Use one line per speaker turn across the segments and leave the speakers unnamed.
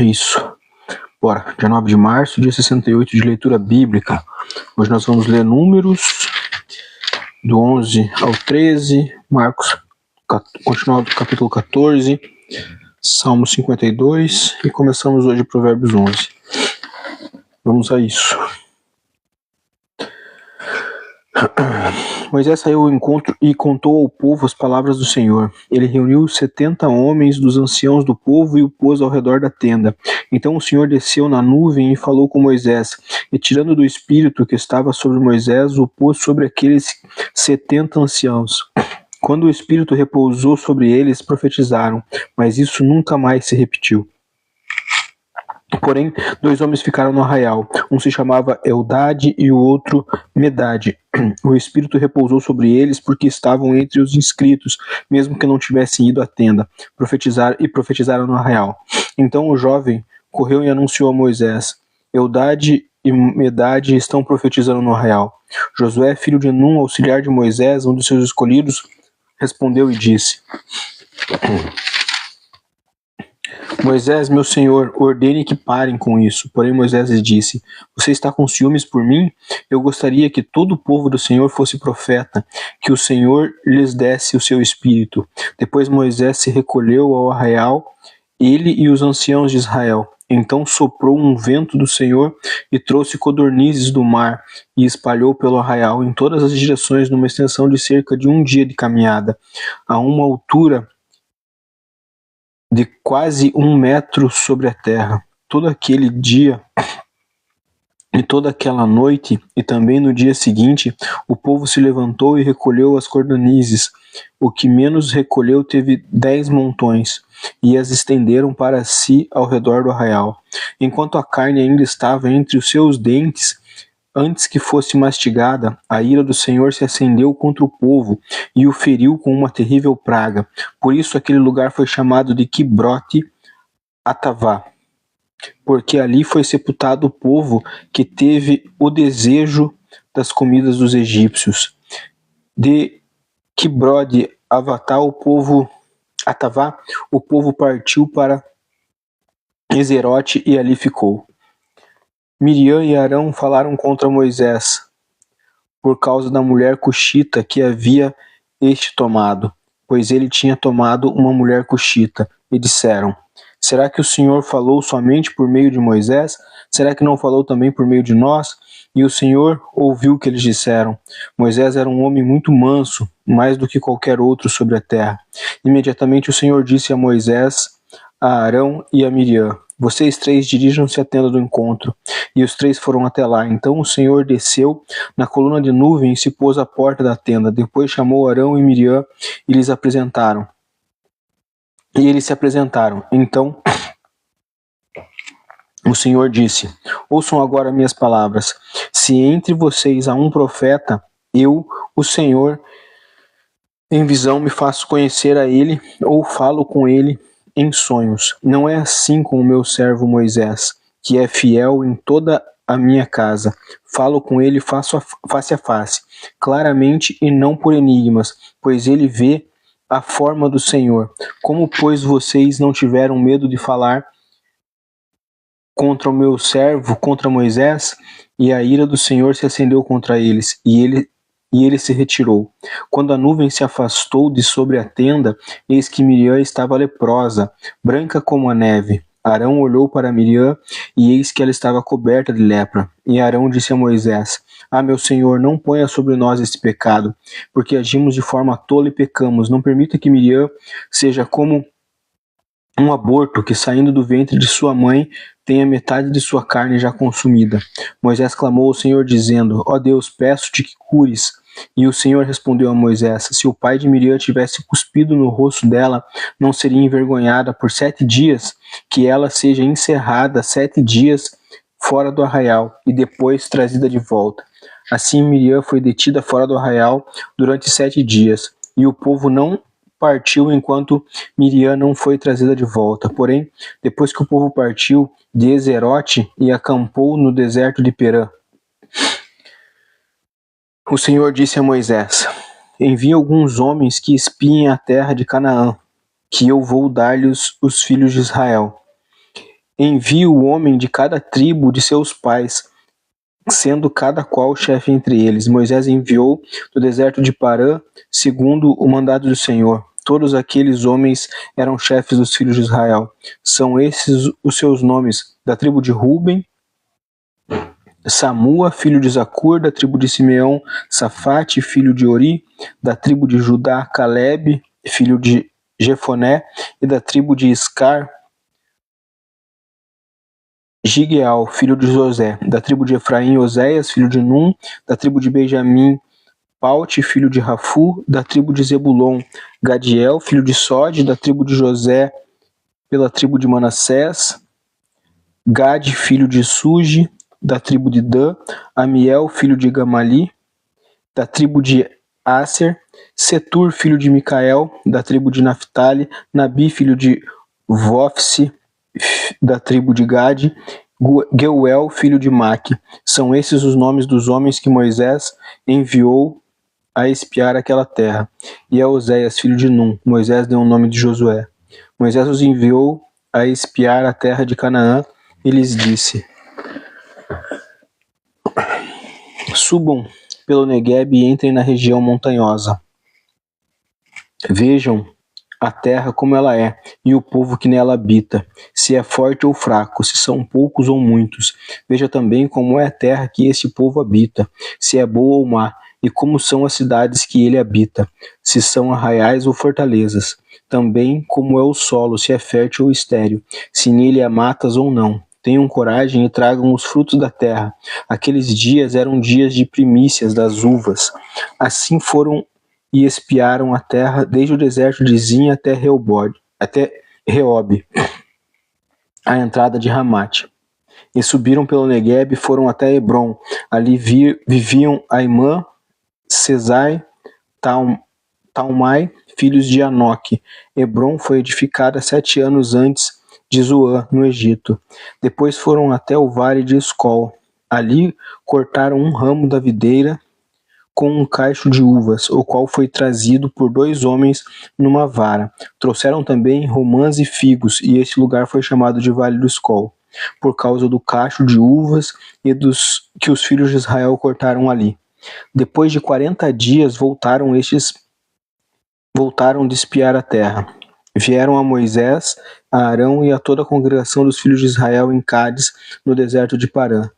É isso. Bora, dia 9 de março, dia 68 de leitura bíblica. Hoje nós vamos ler Números, do 11 ao 13, Marcos, continuar do capítulo 14, Salmo 52 e começamos hoje Provérbios 11. Vamos a isso. Moisés saiu ao encontro e contou ao povo as palavras do Senhor. Ele reuniu 70 homens dos anciãos do povo e o pôs ao redor da tenda. Então o Senhor desceu na nuvem e falou com Moisés, e tirando do espírito que estava sobre Moisés, o pôs sobre aqueles 70 anciãos. Quando o espírito repousou sobre eles, profetizaram, mas isso nunca mais se repetiu. Porém, 2 homens ficaram no arraial. Um se chamava Eldade e o outro Medade. O Espírito repousou sobre eles porque estavam entre os inscritos, mesmo que não tivessem ido à tenda. Profetizaram no arraial. Então o jovem correu e anunciou a Moisés: Eldade e Medade estão profetizando no arraial. Josué, filho de Num, auxiliar de Moisés, um dos seus escolhidos, respondeu e disse: Moisés, meu senhor, ordene que parem com isso. Porém Moisés lhe disse: Você está com ciúmes por mim? Eu gostaria que todo o povo do Senhor fosse profeta, que o Senhor lhes desse o seu espírito. Depois Moisés se recolheu ao arraial, ele e os anciãos de Israel. Então soprou um vento do Senhor e trouxe codornizes do mar e espalhou pelo arraial em todas as direções numa extensão de cerca de 1 dia de caminhada, a uma altura de quase 1 metro sobre a terra. Todo aquele dia e toda aquela noite, e também no dia seguinte, o povo se levantou e recolheu as codornizes. O que menos recolheu teve 10 montões, e as estenderam para si ao redor do arraial. Enquanto a carne ainda estava entre os seus dentes, antes que fosse mastigada, a ira do Senhor se acendeu contra o povo e o feriu com uma terrível praga. Por isso aquele lugar foi chamado de Quibrote Atavá, porque ali foi sepultado o povo que teve o desejo das comidas dos egípcios. De Quibrote Atavá, o povo partiu para Ezerote e ali ficou. Miriam e Arão falaram contra Moisés por causa da mulher cuxita que havia este tomado, pois ele tinha tomado uma mulher cuxita, e disseram: Será que o Senhor falou somente por meio de Moisés? Será que não falou também por meio de nós? E o Senhor ouviu o que eles disseram. Moisés era um homem muito manso, mais do que qualquer outro sobre a terra. Imediatamente o Senhor disse a Moisés, a Arão e a Miriam: Vocês 3 dirijam-se à tenda do encontro. E os 3 foram até lá. Então o Senhor desceu na coluna de nuvem e se pôs à porta da tenda. Depois chamou Arão e Miriam e eles se apresentaram. Então o Senhor disse: Ouçam agora minhas palavras. Se entre vocês há um profeta, eu, o Senhor, em visão me faço conhecer a ele ou falo com ele em sonhos. Não é assim com o meu servo Moisés, que é fiel em toda a minha casa. Falo com ele face a face, claramente e não por enigmas, pois ele vê a forma do Senhor. Como, pois, vocês não tiveram medo de falar contra o meu servo, contra Moisés? E a ira do Senhor se acendeu contra eles, e ele se retirou. Quando a nuvem se afastou de sobre a tenda, eis que Miriam estava leprosa, branca como a neve. Arão olhou para Miriam, e eis que ela estava coberta de lepra. E Arão disse a Moisés: meu Senhor, não ponha sobre nós esse pecado, porque agimos de forma tola e pecamos. Não permita que Miriam seja como um aborto que, saindo do ventre de sua mãe, tenha metade de sua carne já consumida. Moisés clamou ao Senhor, dizendo: Ó Deus, peço-te que cures. E o Senhor respondeu a Moisés: Se o pai de Miriam tivesse cuspido no rosto dela, não seria envergonhada por 7 dias, que ela seja encerrada 7 dias fora do arraial, e depois trazida de volta. Assim Miriam foi detida fora do arraial durante 7 dias, e o povo não partiu enquanto Miriam não foi trazida de volta. Porém, depois que o povo partiu de Ezerote e acampou no deserto de Perã, o Senhor disse a Moisés: Envie alguns homens que espiem a terra de Canaã, que eu vou dar-lhes os filhos de Israel. envie o homem de cada tribo de seus pais, sendo cada qual chefe entre eles. Moisés enviou do deserto de Parã, segundo o mandado do Senhor. Todos aqueles homens eram chefes dos filhos de Israel. São esses os seus nomes: da tribo de Ruben, Samua, filho de Zacur; da tribo de Simeão, Safate, filho de Ori; da tribo de Judá, Caleb, filho de Jefoné; e da tribo de Iscar, Gigeal, filho de José; da tribo de Efraim, Oséias, filho de Num; da tribo de Benjamim, Paute, filho de Rafu; da tribo de Zebulon, Gadiel, filho de Sode; da tribo de José, pela tribo de Manassés, Gade, filho de Suji; da tribo de Dan, Amiel, filho de Gamali; da tribo de Aser, Setur, filho de Micael; da tribo de Naphtali, Nabi, filho de Vofsi; da tribo de Gade, Geuel, filho de Maque. São esses os nomes dos homens que Moisés enviou a espiar aquela terra. E a Oséias, filho de Num, Moisés deu o nome de Josué. Moisés os enviou a espiar a terra de Canaã e lhes disse: subam pelo Neguebe e entrem na região montanhosa. Vejam a terra como ela é, e o povo que nela habita, se é forte ou fraco, se são poucos ou muitos. Veja também como é a terra que esse povo habita, se é boa ou má, e como são as cidades que ele habita, se são arraiais ou fortalezas. Também como é o solo, se é fértil ou estéril, se nele há matas ou não. Tenham coragem e tragam os frutos da terra. Aqueles dias eram dias de primícias das uvas. Assim foram e espiaram a terra desde o deserto de Zin até Reob, a entrada de Ramate. E subiram pelo Neguebe e foram até Hebron. Ali viviam Aimã, Sesai, Talmai, filhos de Anoque. Hebron foi edificada 7 anos antes de Zoã, no Egito. Depois foram até o vale de Escol. Ali cortaram um ramo da videira com um cacho de uvas, o qual foi trazido por 2 homens numa vara. Trouxeram também romãs e figos, e este lugar foi chamado de Vale do Escol, por causa do cacho de uvas e dos que os filhos de Israel cortaram ali. Depois de 40 dias voltaram de espiar a terra. Vieram a Moisés, a Arão e a toda a congregação dos filhos de Israel em Cádiz, no deserto de Parã.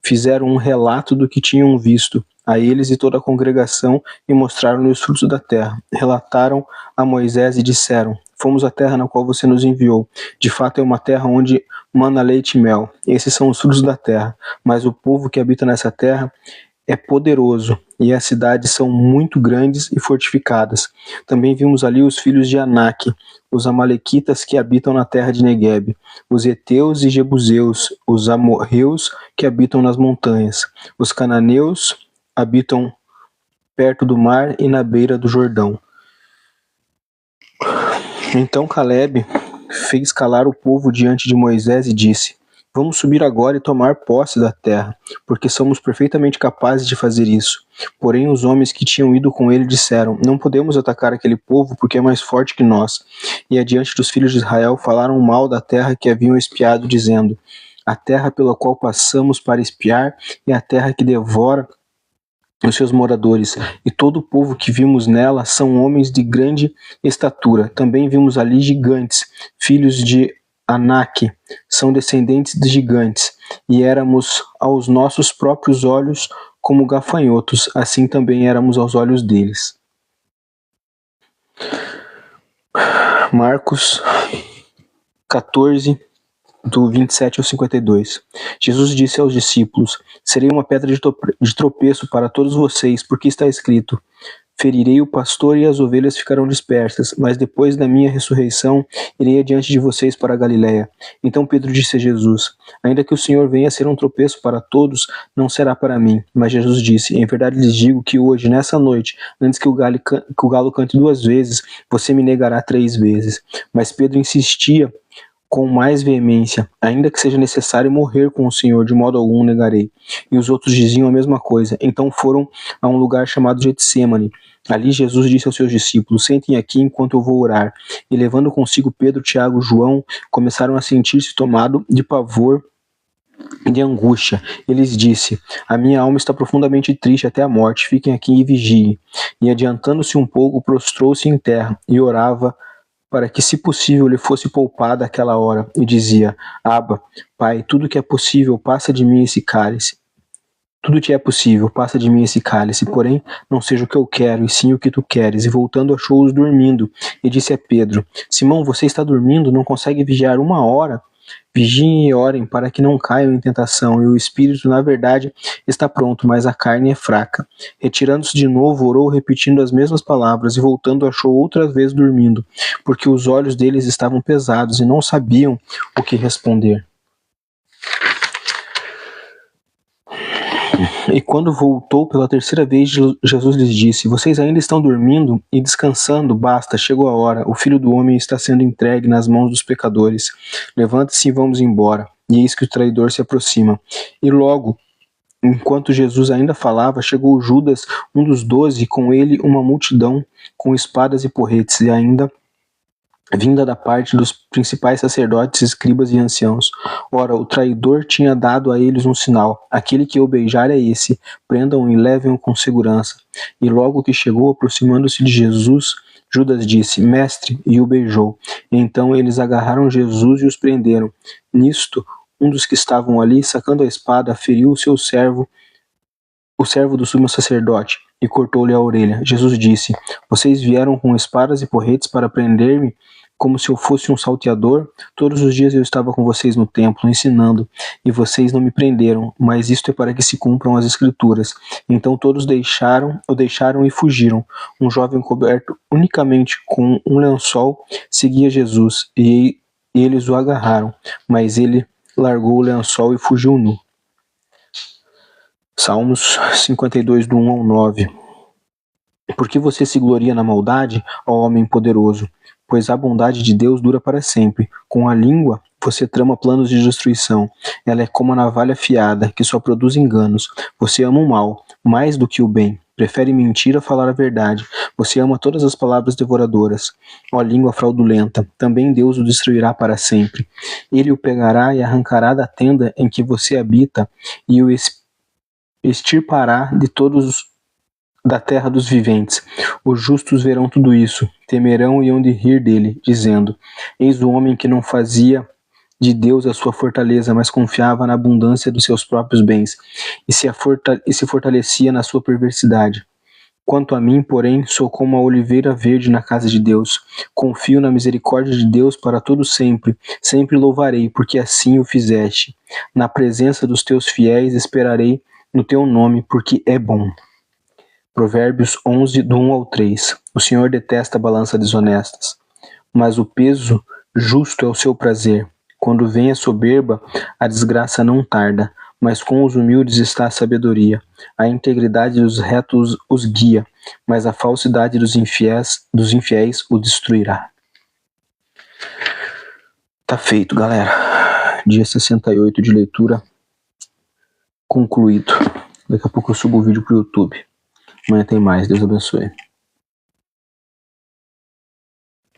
Fizeram um relato do que tinham visto, a eles e toda a congregação, e mostraram-lhe os frutos da terra. Relataram a Moisés e disseram: fomos à terra na qual você nos enviou. De fato é uma terra onde mana leite e mel. Esses são os frutos da terra. Mas o povo que habita nessa terra é poderoso, e as cidades são muito grandes e fortificadas. Também vimos ali os filhos de Anak, os amalequitas que habitam na terra de Neguebe, os heteus e jebuseus, os amorreus que habitam nas montanhas, os cananeus habitam perto do mar e na beira do Jordão. Então Caleb fez calar o povo diante de Moisés e disse: vamos subir agora e tomar posse da terra, porque somos perfeitamente capazes de fazer isso. Porém os homens que tinham ido com ele disseram: não podemos atacar aquele povo, porque é mais forte que nós. E adiante dos filhos de Israel falaram mal da terra que haviam espiado, dizendo: a terra pela qual passamos para espiar é a terra que devora os seus moradores, e todo o povo que vimos nela são homens de grande estatura. Também vimos ali gigantes, filhos de Anak, são descendentes de gigantes, e éramos aos nossos próprios olhos como gafanhotos, assim também éramos aos olhos deles. Marcos 14, do 27 ao 52. Jesus disse aos discípulos: serei uma pedra de tropeço para todos vocês, porque está escrito: ferirei o pastor e as ovelhas ficarão dispersas, mas depois da minha ressurreição irei adiante de vocês para a Galiléia. Então Pedro disse a Jesus: ainda que o Senhor venha a ser um tropeço para todos, não será para mim. Mas Jesus disse: em verdade lhes digo que hoje, nessa noite, antes que o galo cante 2 vezes, você me negará 3 vezes. Mas Pedro insistia com mais veemência: ainda que seja necessário morrer com o Senhor, de modo algum negarei. E os outros diziam a mesma coisa. Então foram a um lugar chamado Getsêmani. Ali Jesus disse aos seus discípulos: sentem aqui enquanto eu vou orar. E levando consigo Pedro, Tiago e João, começaram a sentir-se tomado de pavor e de angústia. Eles disse: a minha alma está profundamente triste até a morte, fiquem aqui e vigiem. E adiantando-se um pouco, prostrou-se em terra e orava para que, se possível, lhe fosse poupada aquela hora, e dizia: Abba, Pai, tudo que é possível, passa de mim esse cálice. Tudo te é possível, passa de mim esse cálice, porém, não seja o que eu quero, e sim o que tu queres. E voltando, achou-os dormindo, e disse a Pedro: Simão, você está dormindo? Não consegue vigiar uma hora? Vigiem e orem para que não caiam em tentação, e o espírito, na verdade, está pronto, mas a carne é fraca. Retirando-se de novo, orou repetindo as mesmas palavras, e voltando achou outra vez dormindo, porque os olhos deles estavam pesados e não sabiam o que responder. E quando voltou pela terceira vez, Jesus lhes disse: vocês ainda estão dormindo e descansando? Basta, chegou a hora. O Filho do Homem está sendo entregue nas mãos dos pecadores. Levante-se e vamos embora. E eis que o traidor se aproxima. E logo, enquanto Jesus ainda falava, chegou Judas, um dos 12, e com ele uma multidão com espadas e porretes, e ainda vinda da parte dos principais sacerdotes, escribas e anciãos. Ora, o traidor tinha dado a eles um sinal: aquele que eu beijar é esse, prendam-o e levem-o com segurança. E logo que chegou, aproximando-se de Jesus, Judas disse: Mestre, e o beijou. Então eles agarraram Jesus e os prenderam. Nisto, um dos que estavam ali, sacando a espada, feriu o servo do sumo sacerdote, e cortou-lhe a orelha. Jesus disse: vocês vieram com espadas e porretes para prender-me, como se eu fosse um salteador? Todos os dias eu estava com vocês no templo, ensinando, e vocês não me prenderam, mas isto é para que se cumpram as escrituras. Então todos o deixaram e fugiram. Um jovem coberto unicamente com um lençol seguia Jesus, e eles o agarraram, mas ele largou o lençol e fugiu nu. Salmos 52, do 1 ao 9. Por que você se gloria na maldade, ó homem poderoso? Pois a bondade de Deus dura para sempre. Com a língua você trama planos de destruição. Ela é como a navalha afiada, que só produz enganos. Você ama o mal, mais do que o bem. Prefere mentir a falar a verdade. Você ama todas as palavras devoradoras. Ó língua fraudulenta, também Deus o destruirá para sempre. Ele o pegará e arrancará da tenda em que você habita, e o extirpará de todos da terra dos viventes. Os justos verão tudo isso, temerão e hão de rir dele, dizendo: eis o homem que não fazia de Deus a sua fortaleza, mas confiava na abundância dos seus próprios bens, e se fortalecia na sua perversidade. Quanto a mim, porém, sou como a oliveira verde na casa de Deus. Confio na misericórdia de Deus para todo sempre. Sempre louvarei, porque assim o fizeste. Na presença dos teus fiéis esperarei no teu nome, porque é bom. Provérbios 11, do 1 ao 3. O Senhor detesta a balança desonestas, mas o peso justo é o seu prazer. Quando vem a soberba, a desgraça não tarda, mas com os humildes está a sabedoria. A integridade dos retos os guia, mas a falsidade dos infiéis o destruirá. Tá feito, galera. Dia 68 de leitura concluído. Daqui a pouco eu subo o vídeo pro YouTube. Amanhã tem mais. Deus abençoe.